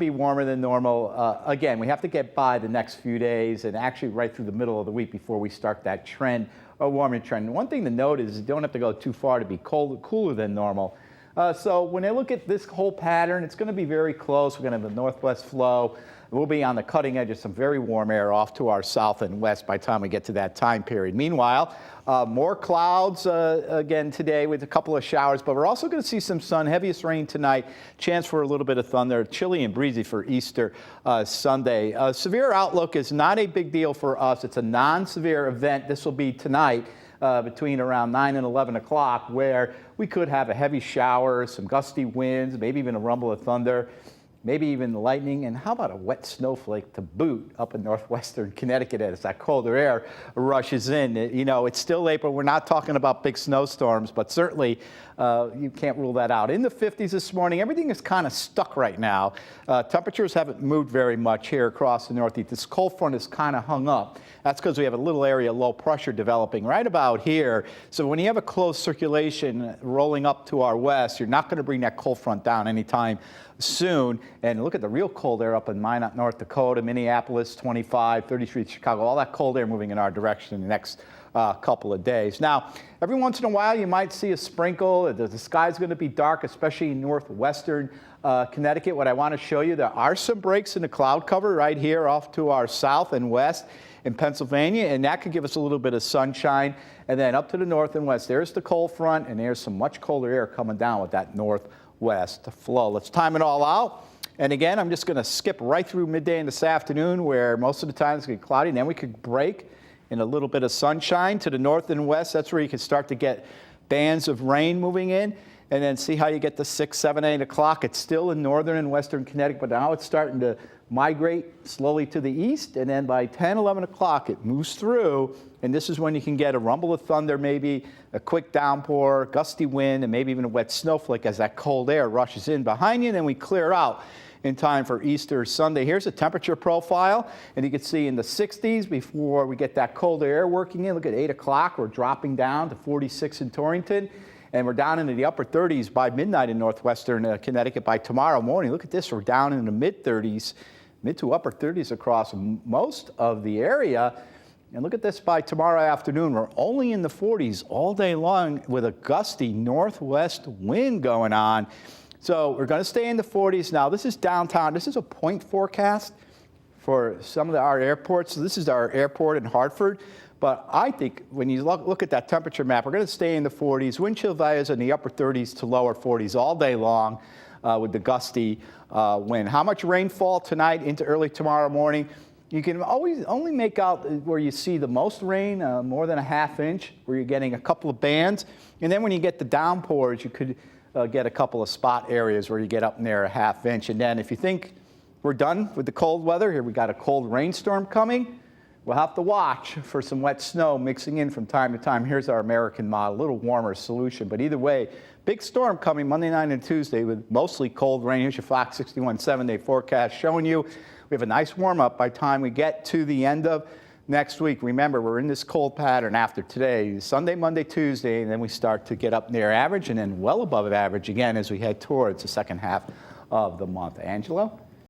Be warmer than normal. Again, we have to get by the next few days and actually right through the middle of the week before we start that trend, a warming trend. One thing to note is you don't have to go too far to be cooler than normal. So when I look at this whole pattern, it's going to be very close. We're going to have a northwest flow. We'll be on the cutting edge of some very warm air off to our south and west by the time we get to that time period. Meanwhile, more clouds again today with a couple of showers, but we're also going to see some sun, heaviest rain tonight, chance for a little bit of thunder, chilly and breezy for Easter Sunday. Severe outlook is not a big deal for us. It's a non-severe event. This will be tonight. Between around 9 and 11 o'clock, where we could have a heavy shower, some gusty winds, maybe even a rumble of thunder, maybe even lightning, and how about a wet snowflake to boot up in northwestern Connecticut as that colder air rushes in. You know, it's still April. We're not talking about big snowstorms, but certainly you can't rule that out. In the 50s this morning, everything is kind of stuck right now. Temperatures haven't moved very much here across the Northeast. This cold front is kind of hung up. That's because we have a little area of low pressure developing right about here. So when you have a closed circulation rolling up to our west, you're not going to bring that cold front down anytime soon. And look at the real cold air up in Minot, North Dakota, Minneapolis, 25, 33, Chicago, all that cold air moving in our direction in the next couple of days. Now, every once in a while, you might see a sprinkle. The sky's going to be dark, especially in northwestern Connecticut. What I want to show you, there are some breaks in the cloud cover right here off to our south and west in Pennsylvania, and that could give us a little bit of sunshine. And then up to the north and west, there's the cold front, and there's some much colder air coming down with that northwest flow. Let's time it all out. And again, I'm just going to skip right through midday and this afternoon, where most of the time it's going to be cloudy, and then we could break in a little bit of sunshine to the north and west. That's where you can start to get bands of rain moving in. And then see how you get to 6, 7, 8 o'clock. It's still in northern and western Connecticut, but now it's starting to migrate slowly to the east. And then by 10, 11 o'clock, it moves through. And this is when you can get a rumble of thunder, maybe a quick downpour, gusty wind, and maybe even a wet snowflake as that cold air rushes in behind you. And then we clear out in time for Easter Sunday. Here's a temperature profile, and you can see in the 60s before we get that colder air working in. Look at 8 o'clock, we're dropping down to 46 in Torrington, and we're down into the upper 30s by midnight in northwestern Connecticut by tomorrow morning. Look at this, we're down in the mid-30s, mid to upper 30s across most of the area. And look at this by tomorrow afternoon, we're only in the 40s all day long with a gusty northwest wind going on. So we're going to stay in the 40s. Now, this is downtown. This is a point forecast for some of our airports. So this is our airport in Hartford. But I think when you look at that temperature map, we're going to stay in the 40s. Wind chill values in the upper 30s to lower 40s all day long with the gusty wind. How much rainfall tonight into early tomorrow morning? You can always only make out where you see the most rain, more than a ½ inch, where you're getting a couple of bands. And then when you get the downpours, you could get a couple of spot areas where you get up near a ½ inch. And then if you think we're done with the cold weather, here we got a cold rainstorm coming, we'll have to watch for some wet snow mixing in from time to time. Here's our American model, a little warmer solution. But either way, big storm coming Monday night and Tuesday with mostly cold rain. Here's your FOX61 7-day forecast showing you we have a nice warm up by the time we get to the end of next week. Remember, we're in this cold pattern after today, Sunday, Monday, Tuesday, and then we start to get up near average and then well above average again as we head towards the second half of the month. Angelo?